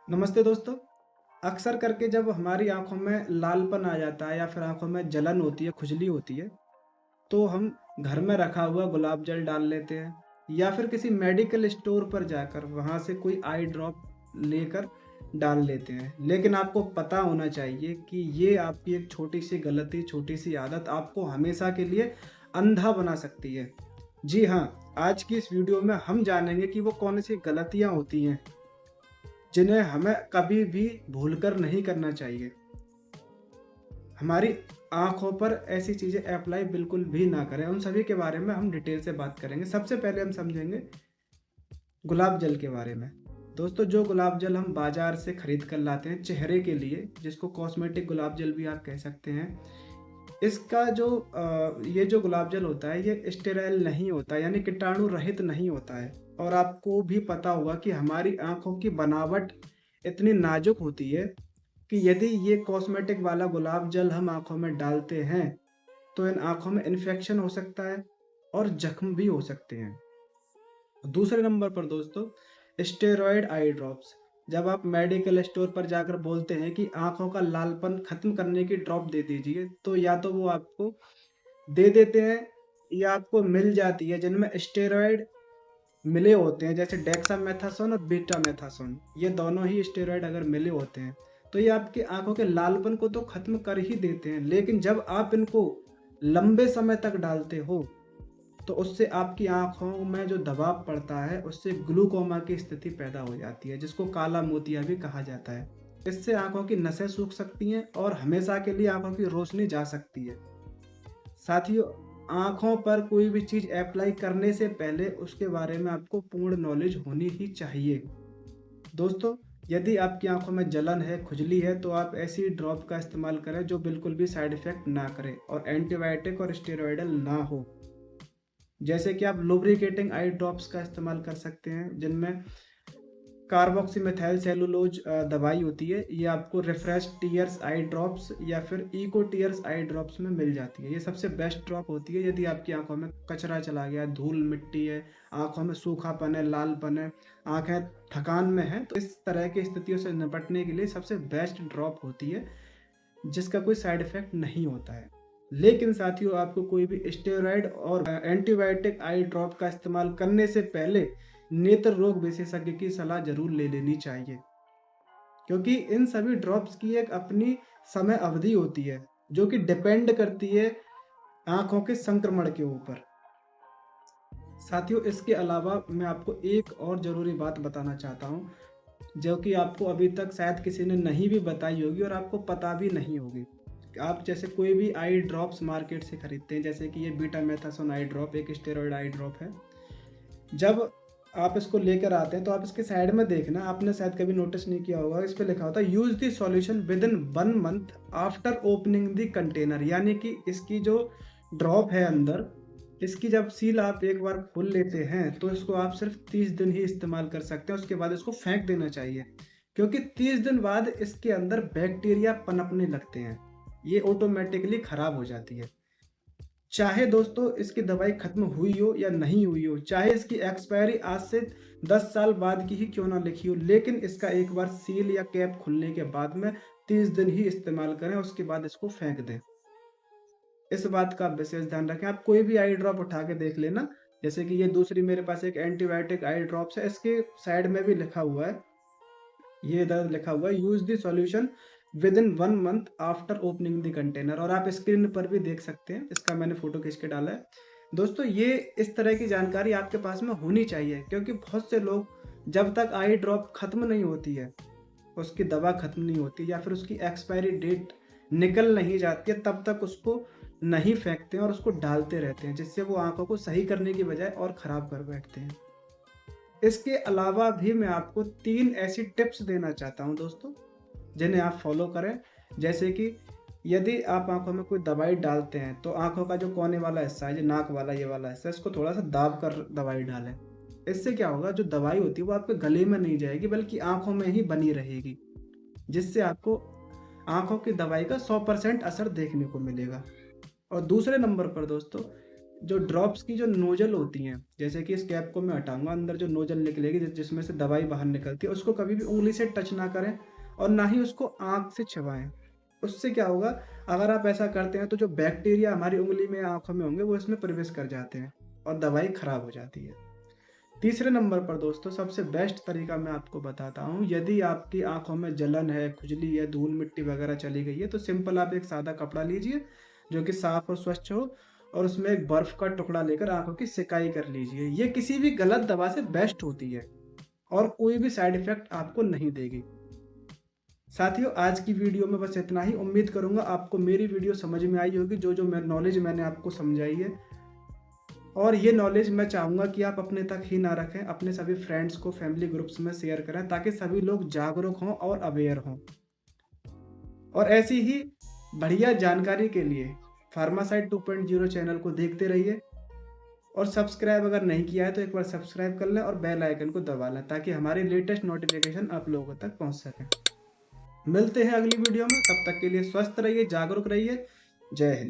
नमस्ते दोस्तों। अक्सर करके जब हमारी आँखों में लालपन आ जाता है या फिर आँखों में जलन होती है, खुजली होती है, तो हम घर में रखा हुआ गुलाब जल डाल लेते हैं या फिर किसी मेडिकल स्टोर पर जाकर वहाँ से कोई आई ड्रॉप लेकर डाल लेते हैं। लेकिन आपको पता होना चाहिए कि ये आपकी एक छोटी-सी गलती, छोटी-सी आदत आपको हमेशा के लिए अंधा बना सकती है। जी हाँ, आज की इस वीडियो में हम जानेंगे कि वो कौन-सी गलतियाँ होती हैं जिन्हें हमें कभी भी भूलकर नहीं करना चाहिए। हमारी आँखों पर ऐसी चीज़ें अप्लाई बिल्कुल भी ना करें। उन सभी के बारे में हम डिटेल से बात करेंगे। सबसे पहले हम समझेंगे गुलाब जल के बारे में। दोस्तों, जो गुलाब जल हम बाज़ार से खरीद कर लाते हैं चेहरे के लिए, जिसको कॉस्मेटिक गुलाब जल भी आप कह सकते हैं। इसका जो ये जो गुलाब जल होता है, ये स्टेराइल नहीं होता, यानी कीटाणु रहित नहीं होता है। और आपको भी पता होगा कि हमारी आँखों की बनावट इतनी नाज़ुक होती है कि यदि ये कॉस्मेटिक वाला गुलाब जल हम आँखों में डालते हैं, तो इन आँखों में इन्फेक्शन हो सकता है और जख्म भी हो सकते हैं। दूसरे नंबर पर दोस्तों, स्टेरॉयड आई ड्रॉप्स। जब आप मेडिकल स्टोर पर जाकर बोलते हैं कि आँखों का लालपन खत्म करने की ड्रॉप दे दीजिए, तो या तो वो आपको दे देते हैं या आपको मिल जाती है जिनमें स्टेरॉयड मिले होते हैं, जैसे डेक्सामेथासोन और बीटामेथासोन। ये दोनों ही स्टेरॉयड अगर मिले होते हैं, तो ये आपकी आँखों के लालपन को तो खत्म कर ही देते हैं, लेकिन जब आप इनको लंबे समय तक डालते हो, तो उससे आपकी आँखों में जो दबाव पड़ता है, उससे ग्लूकोमा की स्थिति पैदा हो जाती है, जिसको काला मोतिया भी कहा जाता है। इससे आँखों की नसें सूख सकती हैं और हमेशा के लिए आँखों की रोशनी जा सकती है। साथियों, आँखों पर कोई भी चीज़ अप्लाई करने से पहले उसके बारे में आपको पूर्ण नॉलेज होनी ही चाहिए। दोस्तों, यदि आपकी आँखों में जलन है, खुजली है, तो आप ऐसी ड्रॉप का इस्तेमाल करें जो बिल्कुल भी साइड इफ़ेक्ट ना करे और एंटीबायोटिक और स्टेरॉयडल ना हो। जैसे कि आप लुब्रिकेटिंग आई ड्रॉप्स का इस्तेमाल कर सकते हैं, जिनमें कार्बोक्सीमेथाइल सेलुलोज दवाई होती है। ये आपको रिफ्रेश टीयर्स आई ड्रॉप्स या फिर इको टीयर्स आई ड्रॉप्स में मिल जाती है। ये सबसे बेस्ट ड्रॉप होती है यदि आपकी आंखों में कचरा चला गया है, धूल मिट्टी है, आंखों में सूखापन है, लालपन है, आंखें थकान में है, तो इस तरह की स्थितियों से निपटने के लिए सबसे बेस्ट ड्रॉप होती है, जिसका कोई साइड इफेक्ट नहीं होता है। लेकिन साथियों, आपको कोई भी स्टेरॉयड और एंटीबायोटिक आई ड्रॉप का इस्तेमाल करने से पहले नेत्र रोग विशेषज्ञ की सलाह जरूर ले लेनी चाहिए, क्योंकि इन सभी ड्रॉप्स की एक अपनी समय अवधि होती है, जो कि डिपेंड करती है आंखों के संक्रमण के ऊपर। साथियों, इसके अलावा मैं आपको एक और ज़रूरी बात बताना चाहता हूँ, जो कि आपको अभी तक शायद किसी ने नहीं भी बताई होगी और आपको पता भी नहीं होगी। आप जैसे कोई भी आई ड्रॉप्स मार्केट से खरीदते हैं, जैसे कि ये बीटामेथासोन आई ड्रॉप एक स्टेरॉयड आई ड्रॉप है। जब आप इसको लेकर आते हैं, तो आप इसके साइड में देखना, आपने शायद कभी नोटिस नहीं किया होगा, इस पे लिखा होता है use the solution within 1 month after opening the container. यानी कि इसकी जो ड्रॉप है अंदर, इसकी जब सील आप एक बार खोल लेते हैं, तो इसको आप सिर्फ 30 दिन ही इस्तेमाल कर सकते हैं। उसके बाद इसको फेंक देना चाहिए, क्योंकि 30 दिन बाद इसके अंदर बैक्टीरिया पनपने लगते हैं, ये ऑटोमेटिकली खराब हो जाती है। चाहे दोस्तों इसकी दवाई खत्म हुई हो या नहीं हुई हो, चाहे इसकी एक्सपायरी आज से 10 साल बाद की ही क्यों ना लिखी हो, लेकिन इसका एक बार सील या कैप खुलने के बाद में 30 दिन ही इस्तेमाल करें, उसके बाद इसको फेंक दें। इस बात का आप विशेष ध्यान रखें। आप कोई भी आई ड्रॉप उठा के देख लेना, जैसे कि ये दूसरी मेरे पास एक एंटीबायोटिक आई ड्रॉप्स है, इसके साइड में भी लिखा हुआ है, ये इधर लिखा हुआ है use the solution with in 1 month after opening the container, और आप स्क्रीन पर भी देख सकते हैं, इसका मैंने फोटो खींच के डाला है। दोस्तों, ये इस तरह की जानकारी आपके पास में होनी चाहिए, क्योंकि बहुत से लोग जब तक आई ड्रॉप खत्म नहीं होती है, उसकी दवा खत्म नहीं होती या फिर उसकी एक्सपायरी डेट निकल नहीं जाती है, तब तक उसको नहीं फेंकते हैं और उसको डालते रहते हैं, जिससे वो आंखों को सही करने की बजाय और खराब कर बैठते हैं। इसके अलावा भी मैं आपको 3 ऐसी टिप्स देना चाहता हूं दोस्तों, जिन्हें आप फॉलो करें। जैसे कि यदि आप आंखों में कोई दवाई डालते हैं, तो आंखों का जो कोने वाला हिस्सा है, जो नाक वाला ये वाला हिस्सा है, इसको थोड़ा सा दाब कर दवाई डालें। इससे क्या होगा, जो दवाई होती है वो आपके गले में नहीं जाएगी, बल्कि आंखों में ही बनी रहेगी, जिससे आपको आंखों की दवाई का 100% असर देखने को मिलेगा। और दूसरे नंबर पर दोस्तों, जो ड्रॉप्स की जो नोजल होती हैं, जैसे कि इस कैप को मैं हटाऊँगा, अंदर जो नोजल निकलेगी जिसमें से दवाई बाहर निकलती है, उसको कभी भी उँगली से टच ना करें और ना ही उसको आँख से चबाएँ। उससे क्या होगा, अगर आप ऐसा करते हैं तो जो बैक्टीरिया हमारी उँगली में, आँखों में होंगे वो इसमें प्रवेश कर जाते हैं और दवाई खराब हो जाती है। तीसरे नंबर पर दोस्तों सबसे बेस्ट तरीका मैं आपको बताता हूँ, यदि आपकी आँखों में जलन है, खुजली है, धूल-मिट्टी वगैरह चली गई है, तो सिंपल आप एक सादा कपड़ा लीजिए, जो कि साफ और स्वच्छ हो और उसमें एक बर्फ का टुकड़ा लेकर आँखों की सिकाई कर लीजिए। ये किसी भी गलत दवा से बेस्ट होती है और कोई भी साइड इफ़ेक्ट आपको नहीं देगी। साथियों, आज की वीडियो में बस इतना ही। उम्मीद करूँगा आपको मेरी वीडियो समझ में आई होगी, जो-जो मैं नॉलेज मैंने आपको समझाई है। और ये नॉलेज मैं चाहूँगा कि आप अपने तक ही ना रखें, अपने सभी फ्रेंड्स को फैमिली ग्रुप्स में शेयर करें ताकि सभी लोग जागरूक हों और अवेयर हों। और ऐसी ही बढ़िया जानकारी के लिए फार्मासाइट 2.0 चैनल को देखते रहिए और सब्सक्राइब अगर नहीं किया है तो एक बार सब्सक्राइब कर लें और बेल आइकन को दबा लें ताकि हमारी लेटेस्ट नोटिफिकेशन आप लोगों तक पहुंच सके। मिलते हैं अगली वीडियो में, तब तक के लिए स्वस्थ रहिए, जागरूक रहिए। जय हिंद।